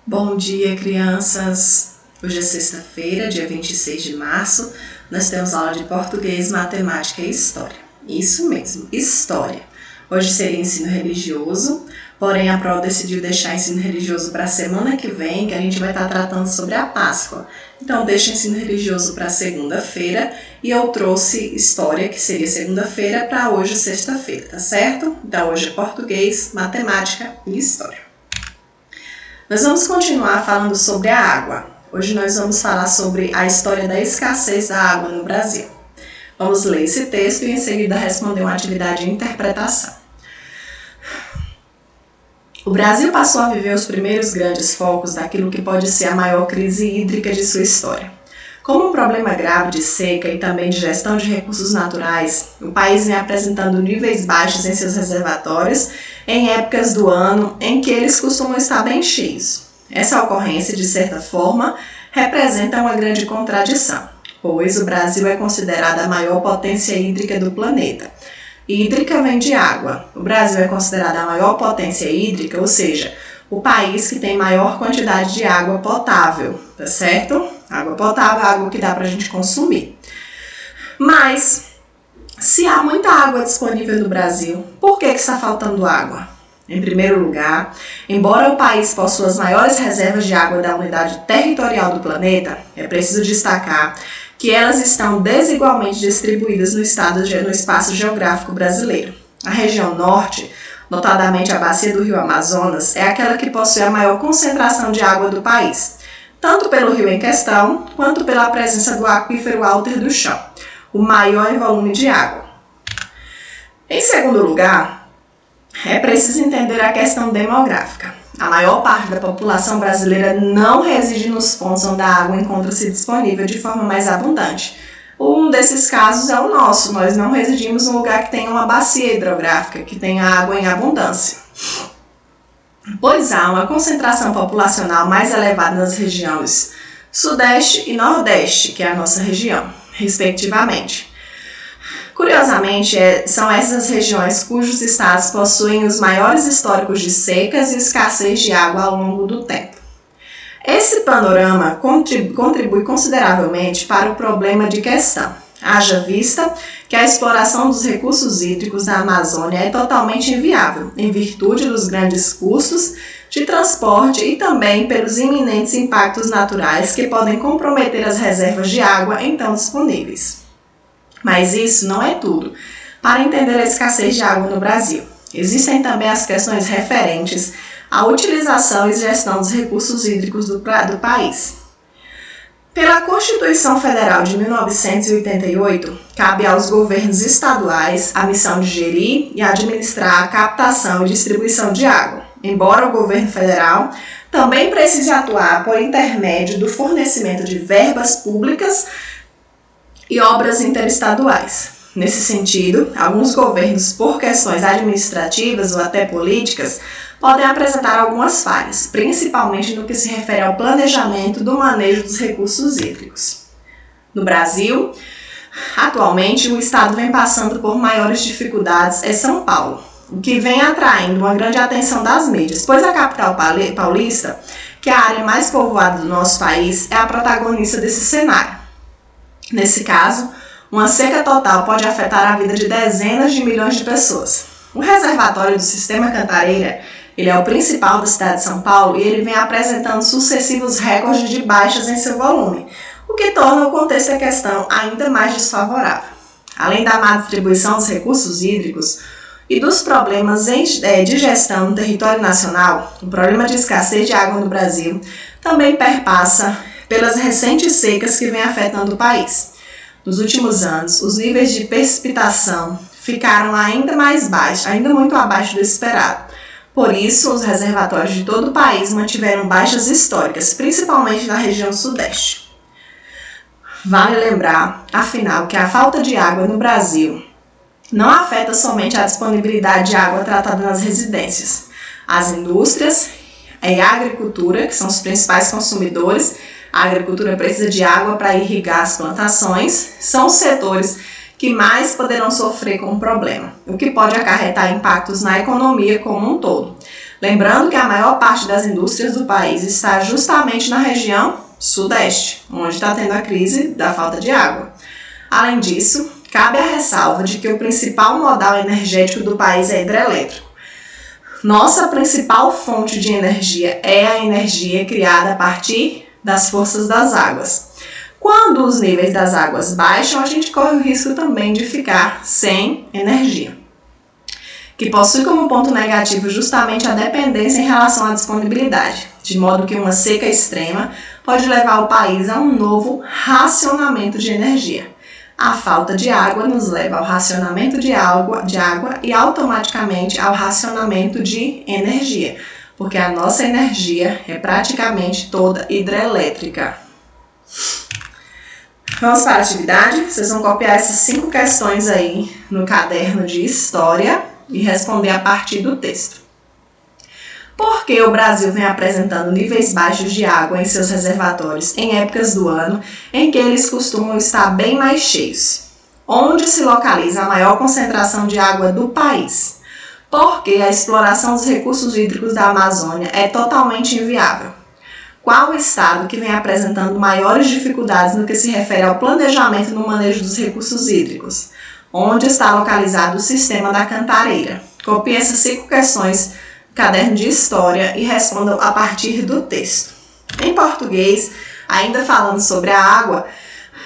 Bom dia, crianças! Hoje é sexta-feira, dia 26 de março. Nós temos aula de português, matemática e história. Isso mesmo, história. Hoje seria ensino religioso, porém a prova decidiu deixar ensino religioso para a semana que vem, que a gente vai estar tratando sobre a Páscoa. Então, deixa ensino religioso para segunda-feira e eu trouxe história, que seria segunda-feira, para hoje, sexta-feira, tá certo? Então, hoje é português, matemática e história. Nós vamos continuar falando sobre a água. Hoje nós vamos falar sobre a história da escassez da água no Brasil. Vamos ler esse texto e em seguida responder uma atividade de interpretação. O Brasil passou a viver os primeiros grandes focos daquilo que pode ser a maior crise hídrica de sua história. Como um problema grave de seca e também de gestão de recursos naturais, o país vem apresentando níveis baixos em seus reservatórios em épocas do ano em que eles costumam estar bem cheios. Essa ocorrência, de certa forma, representa uma grande contradição, pois o Brasil é considerado a maior potência hídrica do planeta. Hídrica vem de água. O Brasil é considerado a maior potência hídrica, ou seja, o país que tem maior quantidade de água potável, tá certo? Água potável é água que dá para a gente consumir. Mas, se há muita água disponível no Brasil, por que está faltando água? Em primeiro lugar, embora o país possua as maiores reservas de água da unidade territorial do planeta, é preciso destacar que elas estão desigualmente distribuídas no espaço geográfico brasileiro. A região norte, notadamente a bacia do rio Amazonas, é aquela que possui a maior concentração de água do país, tanto pelo rio em questão, quanto pela presença do aquífero Alter do Chão, o maior em volume de água. Em segundo lugar, é preciso entender a questão demográfica. A maior parte da população brasileira não reside nos pontos onde a água encontra-se disponível de forma mais abundante. Um desses casos é o nosso. Nós não residimos num lugar que tenha uma bacia hidrográfica, que tenha água em abundância. Pois há uma concentração populacional mais elevada nas regiões Sudeste e Nordeste, que é a nossa região, respectivamente. Curiosamente, são essas regiões cujos estados possuem os maiores históricos de secas e escassez de água ao longo do tempo. Esse panorama contribui consideravelmente para o problema de questão. Haja vista que a exploração dos recursos hídricos da Amazônia é totalmente inviável, em virtude dos grandes custos de transporte e também pelos iminentes impactos naturais que podem comprometer as reservas de água então disponíveis. Mas isso não é tudo. Para entender a escassez de água no Brasil, existem também as questões referentes à utilização e gestão dos recursos hídricos do país. Pela Constituição Federal de 1988, cabe aos governos estaduais a missão de gerir e administrar a captação e distribuição de água, embora o governo federal também precise atuar por intermédio do fornecimento de verbas públicas e obras interestaduais. Nesse sentido, alguns governos, por questões administrativas ou até políticas, podem apresentar algumas falhas, principalmente no que se refere ao planejamento do manejo dos recursos hídricos. No Brasil, atualmente, o estado vem passando por maiores dificuldades é São Paulo, o que vem atraindo uma grande atenção das mídias, pois a capital paulista, que é a área mais povoada do nosso país, é a protagonista desse cenário. Nesse caso, uma seca total pode afetar a vida de dezenas de milhões de pessoas. O reservatório do Sistema Cantareira, ele é o principal da cidade de São Paulo e ele vem apresentando sucessivos recordes de baixas em seu volume, o que torna o contexto da questão ainda mais desfavorável. Além da má distribuição dos recursos hídricos e dos problemas de gestão no território nacional, o problema de escassez de água no Brasil também perpassa pelas recentes secas que vêm afetando o país. Nos últimos anos, os níveis de precipitação ficaram ainda mais baixos, ainda muito abaixo do esperado. Por isso, os reservatórios de todo o país mantiveram baixas históricas, principalmente na região sudeste. Vale lembrar, afinal, que a falta de água no Brasil não afeta somente a disponibilidade de água tratada nas residências. As indústrias e a agricultura, que são os principais consumidores, a agricultura precisa de água para irrigar as plantações, são os setores que mais poderão sofrer com o problema, o que pode acarretar impactos na economia como um todo. Lembrando que a maior parte das indústrias do país está justamente na região sudeste, onde está tendo a crise da falta de água. Além disso, cabe a ressalva de que o principal modal energético do país é hidrelétrico. Nossa principal fonte de energia é a energia criada a partir das forças das águas. Quando os níveis das águas baixam, a gente corre o risco também de ficar sem energia, que possui como ponto negativo justamente a dependência em relação à disponibilidade, de modo que uma seca extrema pode levar o país a um novo racionamento de energia. A falta de água nos leva ao racionamento de água e automaticamente ao racionamento de energia, porque a nossa energia é praticamente toda hidrelétrica. Vamos para a atividade? Vocês vão copiar essas 5 questões aí no caderno de história e responder a partir do texto. Por que o Brasil vem apresentando níveis baixos de água em seus reservatórios em épocas do ano em que eles costumam estar bem mais cheios? Onde se localiza a maior concentração de água do país? Por que a exploração dos recursos hídricos da Amazônia é totalmente inviável? Qual o estado que vem apresentando maiores dificuldades no que se refere ao planejamento no manejo dos recursos hídricos? Onde está localizado o sistema da Cantareira? Copie essas 5 questões no caderno de história e respondam a partir do texto. Em português, ainda falando sobre a água,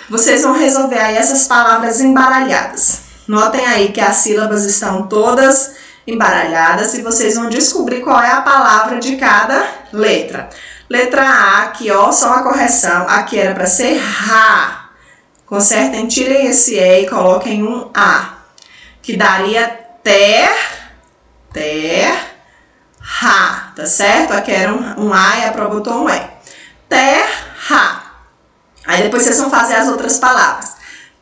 vocês vão resolver aí essas palavras embaralhadas. Notem aí que as sílabas estão todas embaralhadas e vocês vão descobrir qual é a palavra de cada letra. Letra A, aqui ó, só uma correção, aqui era para ser Ra. Consertem, tirem esse E e coloquem um A, que daria terra, tá certo? Aqui era um A e a prova botou um E. Terra. Aí depois vocês vão fazer as outras palavras.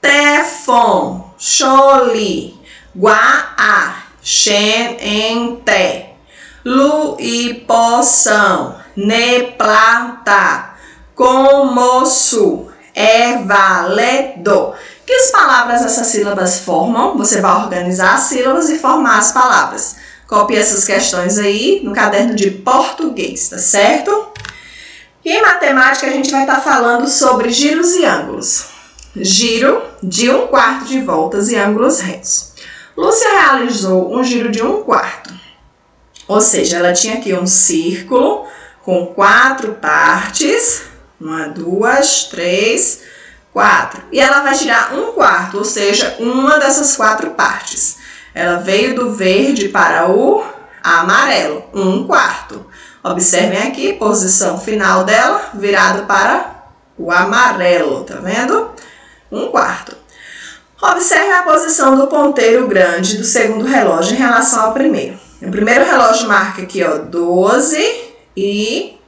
Tefon, Xoli, Guaá, Xente, Luipoção, Neplata, Comoçu, Evaledo. Que as palavras essas sílabas formam? Você vai organizar as sílabas e formar as palavras. Copie essas questões aí no caderno de português, tá certo? E em matemática a gente vai estar falando sobre giros e ângulos. Giro de 1/4 de voltas e ângulos retos. Lúcia realizou um giro de 1/4. Ou seja, ela tinha aqui um círculo com 4 partes. 1, 2, 3, 4. E ela vai tirar 1/4, ou seja, uma dessas 4 partes. Ela veio do verde para o amarelo, 1/4. Observem aqui, posição final dela, virado para o amarelo, tá vendo? 1/4. Observe a posição do ponteiro grande do segundo relógio em relação ao primeiro. O primeiro relógio marca aqui, ó, 12 e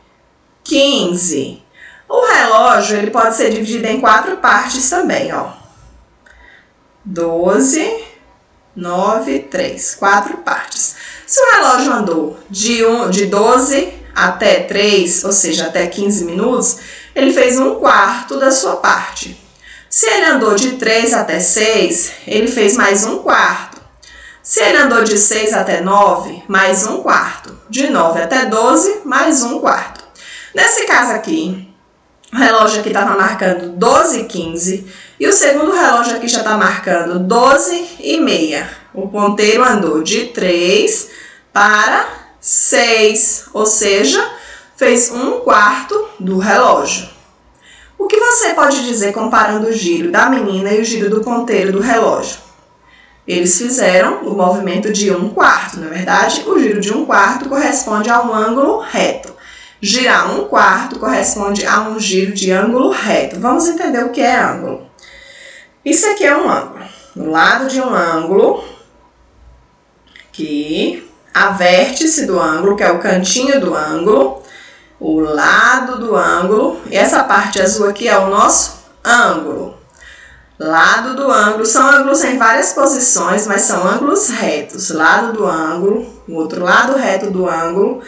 15. O relógio ele pode ser dividido em 4 partes também, ó. 12, 9, 3. 4 partes. Se o relógio andou de 12 até 3, ou seja, até 15 minutos, ele fez 1/4 da sua parte. Se ele andou de 3 até 6, ele fez mais 1/4. Se ele andou de 6 até 9, mais 1/4. De 9 até 12, mais 1/4. Nesse caso aqui, o relógio aqui estava marcando 12h15 e o segundo relógio aqui já está marcando 12h30. O ponteiro andou de 3 para 6, ou seja, fez 1/4 do relógio. O que você pode dizer comparando o giro da menina e o giro do ponteiro do relógio? Eles fizeram o movimento de 1/4, na verdade, o giro de 1/4 corresponde a um ângulo reto. Girar 1/4 corresponde a um giro de ângulo reto. Vamos entender o que é ângulo. Isso aqui é um ângulo. No lado de um ângulo, aqui, a vértice do ângulo, que é o cantinho do ângulo, o lado do ângulo, e essa parte azul aqui é o nosso ângulo. Lado do ângulo, são ângulos em várias posições, mas são ângulos retos. Lado do ângulo, o outro lado reto do ângulo,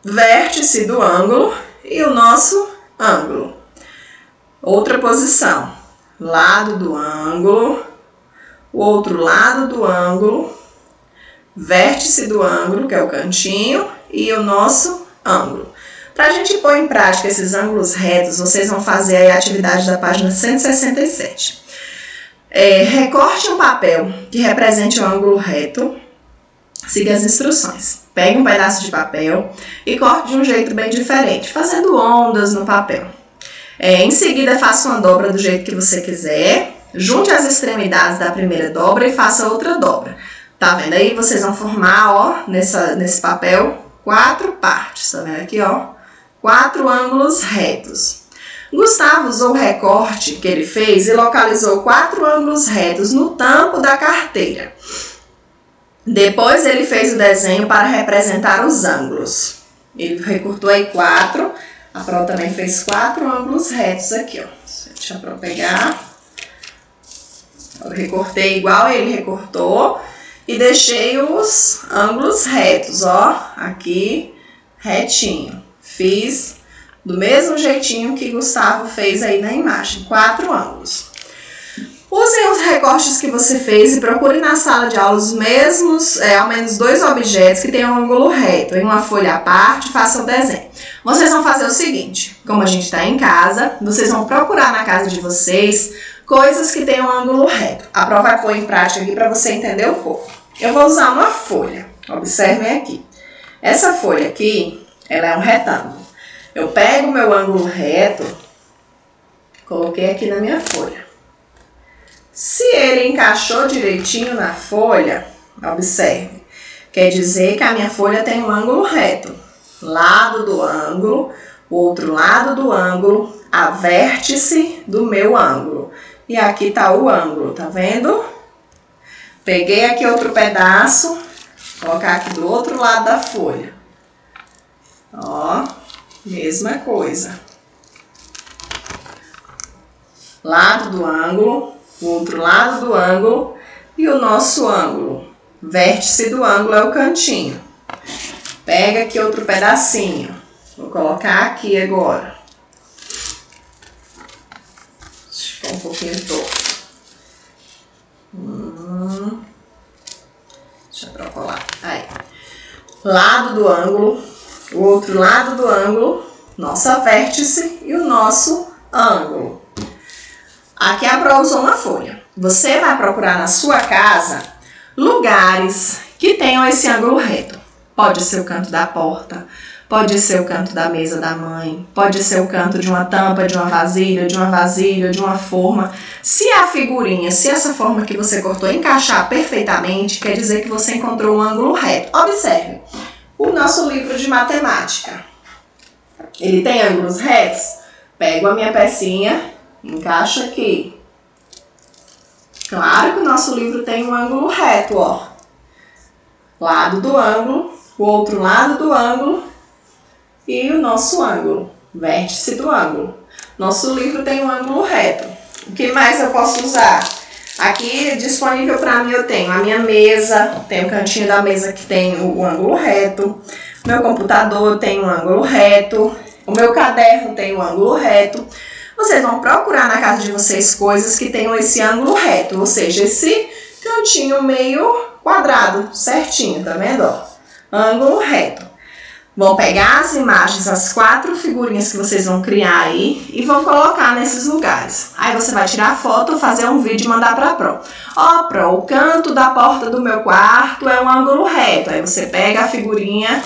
vértice do ângulo e o nosso ângulo. Outra posição, lado do ângulo, o outro lado do ângulo, vértice do ângulo, que é o cantinho, e o nosso ângulo. Para a gente pôr em prática esses ângulos retos, vocês vão fazer aí a atividade da página 167. Recorte um papel que represente o ângulo reto. Siga as instruções. Pegue um pedaço de papel e corte de um jeito bem diferente, fazendo ondas no papel. Em seguida, faça uma dobra do jeito que você quiser. Junte as extremidades da primeira dobra e faça outra dobra. Tá vendo aí? Vocês vão formar, ó, nesse papel, 4 partes. Tá vendo aqui, ó? 4 ângulos retos. Gustavo usou o recorte que ele fez e localizou 4 ângulos retos no tampo da carteira. Depois ele fez o desenho para representar os ângulos. Ele recortou aí 4. A Pro também fez 4 ângulos retos aqui, ó. Deixa a Pro pegar. Eu recortei igual ele recortou e deixei os ângulos retos, ó. Aqui, retinho. Fiz do mesmo jeitinho que Gustavo fez aí na imagem. 4 ângulos. Usem os recortes que você fez e procure na sala de aula os mesmos, ao menos 2 objetos que tenham um ângulo reto. Em uma folha à parte, faça o desenho. Vocês vão fazer o seguinte, como a gente está em casa, vocês vão procurar na casa de vocês coisas que tenham um ângulo reto. A Pro vai pôr em prática aqui para você entender um pouco. Eu vou usar uma folha, observem aqui. Essa folha aqui, ela é um retângulo. Eu pego o meu ângulo reto, coloquei aqui na minha folha. Se ele encaixou direitinho na folha, observe, quer dizer que a minha folha tem um ângulo reto. Lado do ângulo, o outro lado do ângulo, a vértice do meu ângulo. E aqui está o ângulo, tá vendo? Peguei aqui outro pedaço, vou colocar aqui do outro lado da folha. Ó, mesma coisa. Lado do ângulo, o outro lado do ângulo e o nosso ângulo. Vértice do ângulo é o cantinho. Pega aqui outro pedacinho. Vou colocar aqui agora. Ficou um pouquinho torto. Deixa eu colar. Aí. Lado do ângulo, o outro lado do ângulo, nossa vértice e o nosso ângulo. Aqui a Pro usou uma folha. Você vai procurar na sua casa lugares que tenham esse ângulo reto. Pode ser o canto da porta, pode ser o canto da mesa da mãe, pode ser o canto de uma tampa, de uma vasilha, de uma forma. Se a figurinha, se essa forma que você cortou encaixar perfeitamente, quer dizer que você encontrou um ângulo reto. Observe, o nosso livro de matemática, ele tem ângulos retos? Pego a minha pecinha, encaixa aqui. Claro que o nosso livro tem um ângulo reto, ó. Lado do ângulo, o outro lado do ângulo e o nosso ângulo, vértice do ângulo. Nosso livro tem um ângulo reto. O que mais eu posso usar? Aqui disponível para mim eu tenho a minha mesa, tem o cantinho da mesa que tem o ângulo reto. Meu computador tem um ângulo reto. O meu caderno tem um ângulo reto. Vocês vão procurar na casa de vocês coisas que tenham esse ângulo reto, ou seja, esse cantinho meio quadrado, certinho, tá vendo? Ó, ângulo reto. Vão pegar as imagens, as 4 figurinhas que vocês vão criar aí e vão colocar nesses lugares. Aí você vai tirar a foto, fazer um vídeo e mandar pra Pro. Ó, Pro, o canto da porta do meu quarto é um ângulo reto. Aí você pega a figurinha,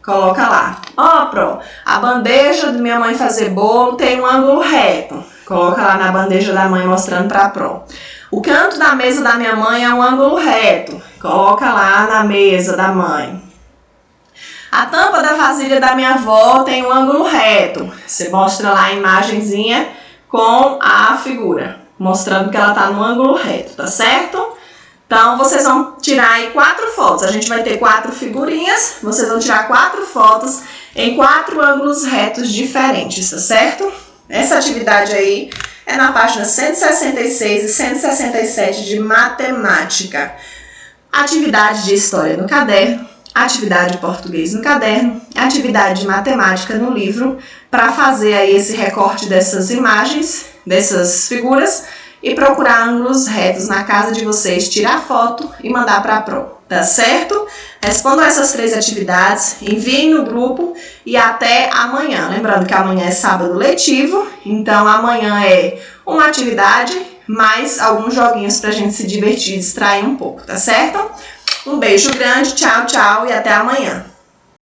coloca lá. Ó, Pro, a bandeja de minha mãe fazer bolo tem um ângulo reto. Coloca lá na bandeja da mãe mostrando pra Pro. O canto da mesa da minha mãe é um ângulo reto. Coloca lá na mesa da mãe. A tampa da vasilha da minha avó tem um ângulo reto. Você mostra lá a imagenzinha com a figura, mostrando que ela está no ângulo reto, tá certo? Então, vocês vão tirar aí 4 fotos. A gente vai ter 4 figurinhas. Vocês vão tirar 4 fotos em 4 ângulos retos diferentes, tá certo? Essa atividade aí é na página 166 e 167 de matemática. Atividade de história no caderno, atividade de português no caderno, atividade de matemática no livro, para fazer aí esse recorte dessas imagens, dessas figuras, e procurar ângulos retos na casa de vocês, tirar foto e mandar para a Pro, tá certo? Respondam essas 3 atividades, enviem no grupo e até amanhã. Lembrando que amanhã é sábado letivo, então amanhã é uma atividade mais alguns joguinhos pra gente se divertir e distrair um pouco, tá certo? Um beijo grande, tchau, tchau e até amanhã.